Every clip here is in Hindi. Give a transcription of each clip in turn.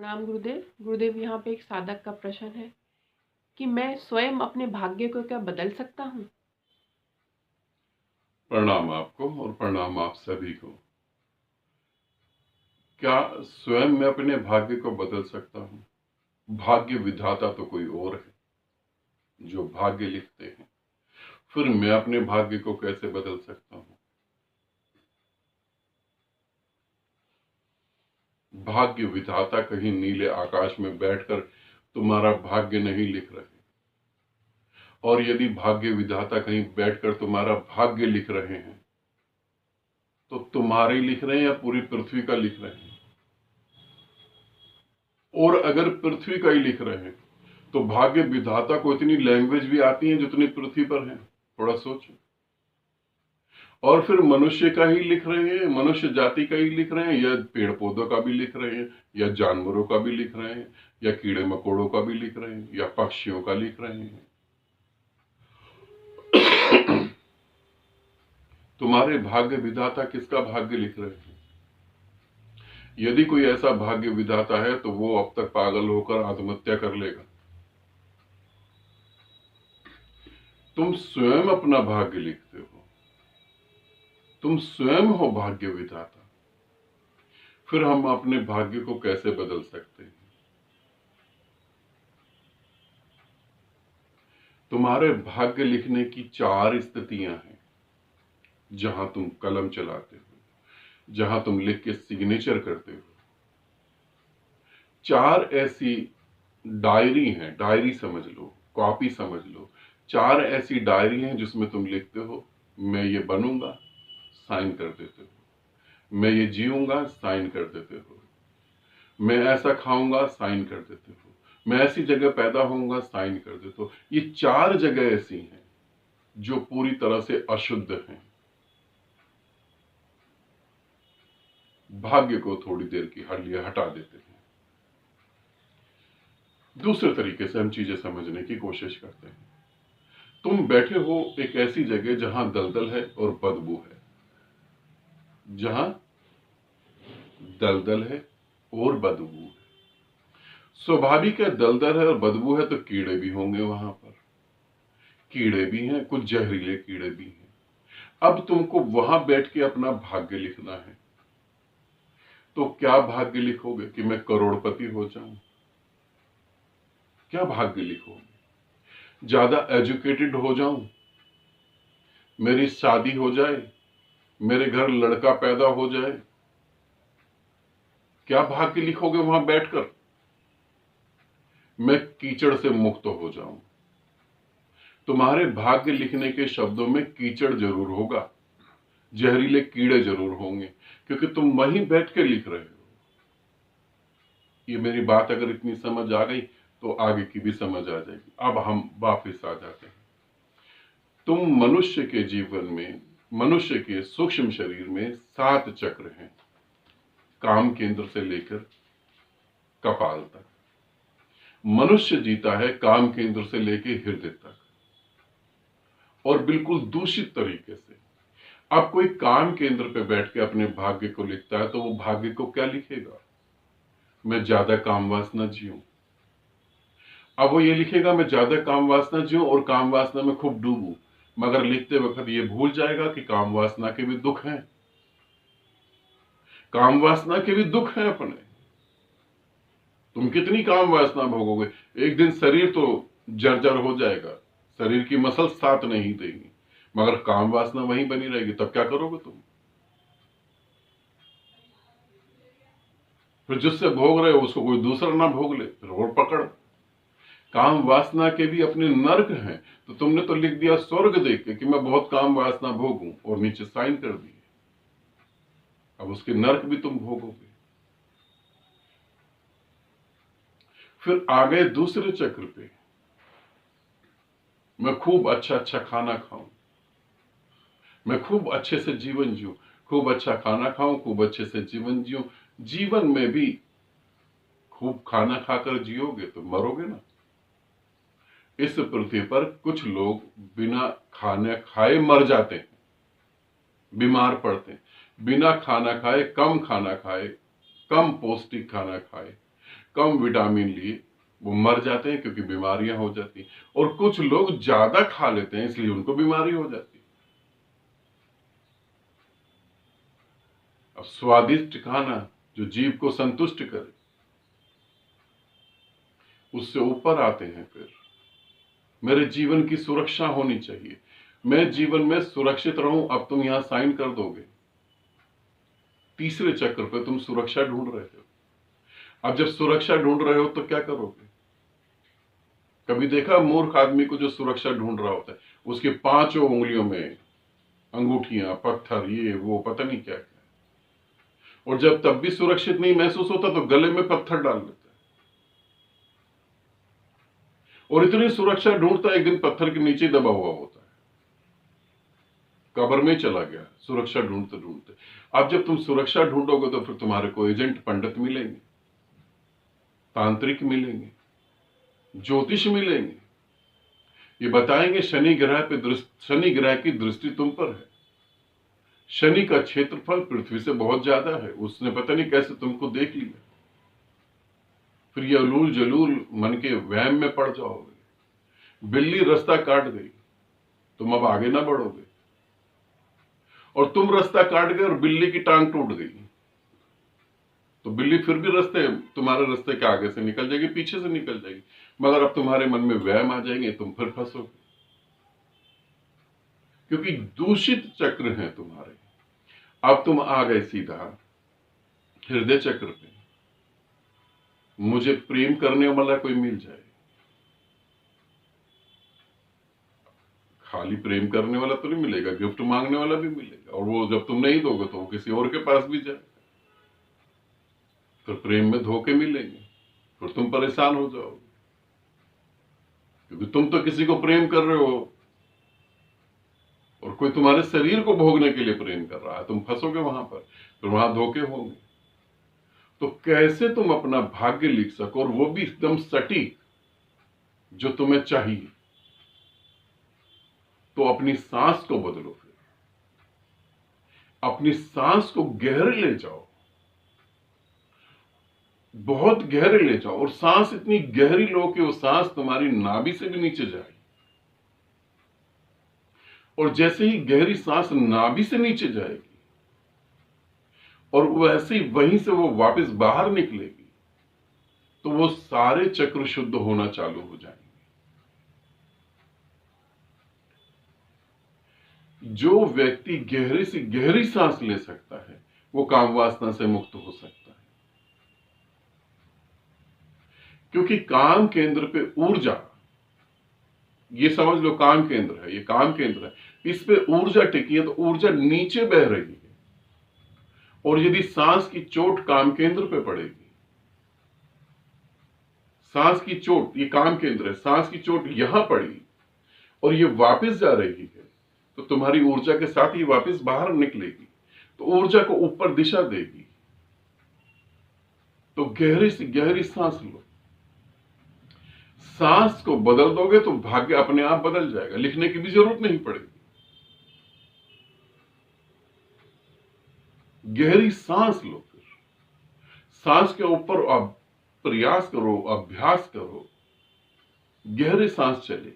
प्रणाम गुरुदेव। गुरुदेव, यहाँ पे एक साधक का प्रश्न है कि मैं स्वयं अपने भाग्य को क्या बदल सकता हूँ? प्रणाम आपको और प्रणाम आप सभी को। क्या स्वयं मैं अपने भाग्य को बदल सकता हूँ? भाग्य विधाता तो कोई और है जो भाग्य लिखते हैं। फिर मैं अपने भाग्य को कैसे बदल सकता हूँ? भाग्य विधाता कहीं नीले आकाश में बैठकर तुम्हारा भाग्य नहीं लिख रहे, और यदि भाग्य विधाता कहीं बैठकर तुम्हारा भाग्य लिख रहे हैं तो तुम्हारे लिख रहे हैं या पूरी पृथ्वी का लिख रहे हैं? और अगर पृथ्वी का ही लिख रहे हैं तो भाग्य विधाता को इतनी लैंग्वेज भी आती है जितनी पृथ्वी पर है? थोड़ा सोचो। और फिर मनुष्य का ही लिख रहे हैं, मनुष्य जाति का ही लिख रहे हैं, या पेड़ पौधों का भी लिख रहे हैं, या जानवरों का भी लिख रहे हैं, या कीड़े मकोड़ों का भी लिख रहे हैं, या पक्षियों का लिख रहे हैं? तुम्हारे भाग्य विधाता किसका भाग्य लिख रहे हैं? यदि कोई ऐसा भाग्य विधाता है तो वो अब तक पागल होकर आत्महत्या कर लेगा। तुम स्वयं अपना भाग्य लिखते हो, तुम स्वयं हो भाग्य विधाता। फिर हम अपने भाग्य को कैसे बदल सकते हैं? तुम्हारे भाग्य लिखने की 4 स्थितियां हैं जहां तुम कलम चलाते हो, जहां तुम लिख के सिग्नेचर करते हो। 4 ऐसी डायरी हैं, डायरी समझ लो, कॉपी समझ लो। 4 ऐसी डायरी हैं जिसमें तुम लिखते हो, मैं ये बनूंगा, साइन कर देते हो। मैं ये जीऊंगा, साइन कर देते हो। मैं ऐसा खाऊंगा, साइन कर देते हो। मैं ऐसी जगह पैदा होऊंगा, साइन कर देते हो। ये 4 जगह ऐसी हैं जो पूरी तरह से अशुद्ध हैं। भाग्य को थोड़ी देर की लिए हटा देते हैं। दूसरे तरीके से हम चीजें समझने की कोशिश करते हैं। तुम बैठे हो एक ऐसी जगह जहां दलदल है और बदबू है, जहां दलदल है और बदबू है। स्वाभाविक है, दलदल है और बदबू है तो कीड़े भी होंगे वहां पर। कीड़े भी हैं, कुछ जहरीले कीड़े भी हैं। अब तुमको वहां बैठ के अपना भाग्य लिखना है, तो क्या भाग्य लिखोगे? कि मैं करोड़पति हो जाऊं? क्या भाग्य लिखोगे? ज्यादा एजुकेटेड हो जाऊं, मेरी शादी हो जाए, मेरे घर लड़का पैदा हो जाए? क्या भाग्य लिखोगे वहां बैठकर? मैं कीचड़ से मुक्त हो जाऊं? तुम्हारे भाग्य लिखने के शब्दों में कीचड़ जरूर होगा, जहरीले कीड़े जरूर होंगे, क्योंकि तुम वहीं बैठ के लिख रहे हो। ये मेरी बात अगर इतनी समझ आ गई तो आगे की भी समझ आ जाएगी। अब हम वापस आ जाते हैं। तुम मनुष्य के जीवन में, मनुष्य के सूक्ष्म शरीर में 7 चक्र हैं, काम केंद्र से लेकर कपाल तक। मनुष्य जीता है काम केंद्र से लेकर हृदय तक, और बिल्कुल दूषित तरीके से। अब कोई काम केंद्र पे बैठ के अपने भाग्य को लिखता है तो वो भाग्य को क्या लिखेगा? मैं ज्यादा काम वासना जीऊं। अब वो ये लिखेगा मैं ज्यादा काम वासना जीऊं और काम वासना में खूब डूबूं, मगर लिखते वक्त ये भूल जाएगा कि काम वासना के भी दुख हैं। काम वासना के भी दुख हैं अपने। तुम कितनी काम वासना भोगोगे? एक दिन शरीर तो जर्जर हो जाएगा, शरीर की मसल साथ नहीं देगी, मगर काम वासना वहीं बनी रहेगी। तब क्या करोगे तुम? फिर जिससे भोग रहे हो उसको कोई दूसरा ना भोग ले, फिर और पकड़। काम वासना के भी अपने नर्क हैं। तो तुमने तो लिख दिया स्वर्ग देख के कि मैं बहुत काम वासना भोगूं, और नीचे साइन कर दिए। अब उसके नर्क भी तुम भोगोगे। फिर आ गए दूसरे चक्र पे, मैं खूब अच्छा अच्छा खाना खाऊं, मैं खूब अच्छे से जीवन जीऊं। खूब अच्छा खाना खाऊं, खूब अच्छे से जीवन जीऊं। जीवन में भी खूब खाना खाकर जियोगे तो मरोगे ना। इस पृथ्वी पर कुछ लोग बिना खाने खाए मर जाते हैं, बीमार पड़ते हैं। बिना खाना खाए, कम खाना खाए, कम पौष्टिक खाना खाए, कम विटामिन लिए वो मर जाते हैं क्योंकि बीमारियां हो जाती हैं, और कुछ लोग ज्यादा खा लेते हैं इसलिए उनको बीमारी हो जाती है। अब स्वादिष्ट खाना जो जीव को संतुष्ट करे, उससे ऊपर आते हैं। फिर मेरे जीवन की सुरक्षा होनी चाहिए, मैं जीवन में सुरक्षित रहूं। अब तुम यहां साइन कर दोगे, तीसरे चक्र पे तुम सुरक्षा ढूंढ रहे हो। अब जब सुरक्षा ढूंढ रहे हो तो क्या करोगे? कभी देखा मूर्ख आदमी को जो सुरक्षा ढूंढ रहा होता है, उसके पांचों उंगलियों में अंगूठियां, पत्थर, ये वो पता नहीं क्या क्या, और जब तब भी सुरक्षित नहीं महसूस होता तो गले में पत्थर डाल लेता है, और इतनी सुरक्षा ढूंढता है, एक दिन पत्थर के नीचे दबा हुआ होता है, कब्र में चला गया सुरक्षा ढूंढते ढूंढते। अब जब तुम सुरक्षा ढूंढोगे तो फिर तुम्हारे को एजेंट पंडित मिलेंगे, तांत्रिक मिलेंगे, ज्योतिष मिलेंगे, ये बताएंगे शनि ग्रह की दृष्टि तुम पर है, शनि का क्षेत्रफल पृथ्वी से बहुत ज्यादा है, उसने पता नहीं कैसे तुमको देख लिया। फिर ये उलूल जलूल मन के वहम में पड़ जाओगे। बिल्ली रास्ता काट गई, तुम अब आगे ना बढ़ोगे, और तुम रास्ता काट गए और बिल्ली की टांग टूट गई, तो बिल्ली फिर भी तुम्हारे रास्ते के आगे से निकल जाएगी, पीछे से निकल जाएगी, मगर अब तुम्हारे मन में वहम आ जाएंगे, तुम फिर फंसोगे, क्योंकि दूषित चक्र हैं तुम्हारे। अब तुम आ गए सीधा हृदय चक्र पे। मुझे प्रेम करने वाला कोई मिल जाए, खाली प्रेम करने वाला तो नहीं मिलेगा, गिफ्ट मांगने वाला भी मिलेगा, और वो जब तुम नहीं दोगे तो वो किसी और के पास भी जाएगा, फिर प्रेम में धोखे मिलेंगे, फिर तुम परेशान हो जाओगे, क्योंकि तुम तो किसी को प्रेम कर रहे हो और कोई तुम्हारे शरीर को भोगने के लिए प्रेम कर रहा है, तुम फंसोगे वहां पर, फिर वहां धोखे होंगे। तो कैसे तुम अपना भाग्य लिख सको, और वो भी एकदम सटीक जो तुम्हें चाहिए? तो अपनी सांस को बदलो, फिर अपनी सांस को गहरे ले जाओ, बहुत गहरे ले जाओ, और सांस इतनी गहरी लो कि वो सांस तुम्हारी नाभि से भी नीचे जाए, और जैसे ही गहरी सांस नाभि से नीचे जाएगी और वैसे ही वहीं से वो वापस बाहर निकलेगी, तो वो सारे चक्र शुद्ध होना चालू हो जाएंगे। जो व्यक्ति गहरी से गहरी सांस ले सकता है वो काम वासना से मुक्त हो सकता है, क्योंकि काम केंद्र पे ऊर्जा, ये समझ लो काम केंद्र है, ये काम केंद्र है, इस पे ऊर्जा टिकी है, तो ऊर्जा नीचे बह रही है, और यदि सांस की चोट काम केंद्र पे पड़ेगी, सांस की चोट, ये काम केंद्र है, सांस की चोट यहां पड़ी और ये वापस जा रही है, तो तुम्हारी ऊर्जा के साथ ही वापस बाहर निकलेगी, तो ऊर्जा को ऊपर दिशा देगी। तो गहरी से गहरी सांस लो, सांस को बदल दोगे तो भाग्य अपने आप बदल जाएगा, लिखने की भी जरूरत नहीं पड़ेगी। गहरी सांस लो, फिर सांस के ऊपर अब प्रयास करो, अभ्यास करो, गहरी सांस चले,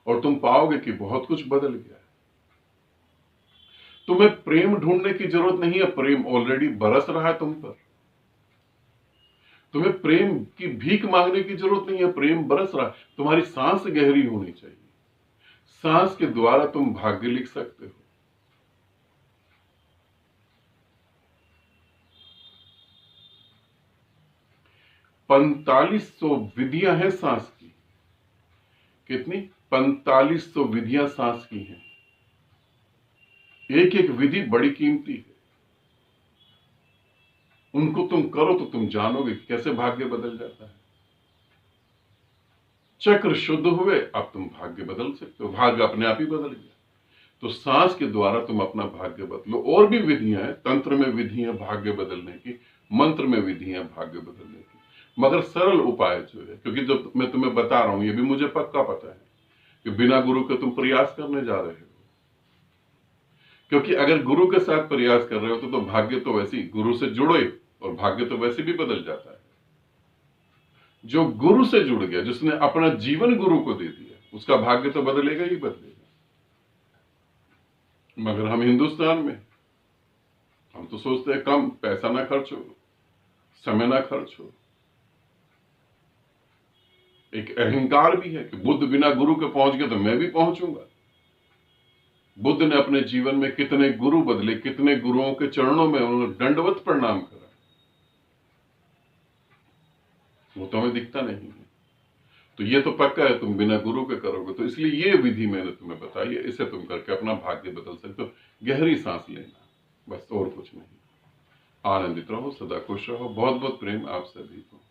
और तुम पाओगे कि बहुत कुछ बदल गया है। तुम्हें प्रेम ढूंढने की जरूरत नहीं है, प्रेम ऑलरेडी बरस रहा है तुम पर। तुम्हें प्रेम की भीख मांगने की जरूरत नहीं है, प्रेम बरस रहा है। तुम्हारी सांस गहरी होनी चाहिए, सांस के द्वारा तुम भाग्य लिख सकते हो। पैंतालीस 4500 विधियां हैं सांस की। कितनी? 4500 विधियां सांस की हैं। एक एक विधि बड़ी कीमती है, उनको तुम करो तो तुम जानोगे कि कैसे भाग्य बदल जाता है। चक्र शुद्ध हुए, अब तुम भाग्य बदल सकते हो, भाग्य अपने आप ही बदल गया। तो सांस के द्वारा तुम अपना भाग्य बदलो। और भी विधियां हैं, तंत्र में विधियां भाग्य बदलने की, मंत्र में विधियां भाग्य बदलने की, मगर सरल उपाय जो है, क्योंकि जो मैं तुम्हें बता रहा हूं ये भी मुझे पक्का पता है कि बिना गुरु के तुम प्रयास करने जा रहे हो, क्योंकि अगर गुरु के साथ प्रयास कर रहे हो तो भाग्य तो वैसे ही, गुरु से जुड़ो और भाग्य तो वैसे भी बदल जाता है। जो गुरु से जुड़ गया, जिसने अपना जीवन गुरु को दे दिया, उसका भाग्य तो बदलेगा ही बदलेगा। मगर हम हिंदुस्तान में, हम तो सोचते हैं कम पैसा ना खर्च हो, समय ना खर्च हो। एक अहंकार भी है कि बुद्ध बिना गुरु के पहुंच गए तो मैं भी पहुंचूंगा। बुद्ध ने अपने जीवन में कितने गुरु बदले, कितने गुरुओं के चरणों में उन्होंने दंडवत प्रणाम करा, वो तो हमें दिखता नहीं है। तो ये तो पक्का है तुम बिना गुरु के करोगे, तो इसलिए ये विधि मैंने तुम्हें बताई है, इसे तुम करके अपना भाग्य बदल सकते हो। गहरी सांस लेना, बस, और कुछ नहीं। आनंदित रहो, सदा खुश रहो। बहुत बहुत प्रेम आप सभी को।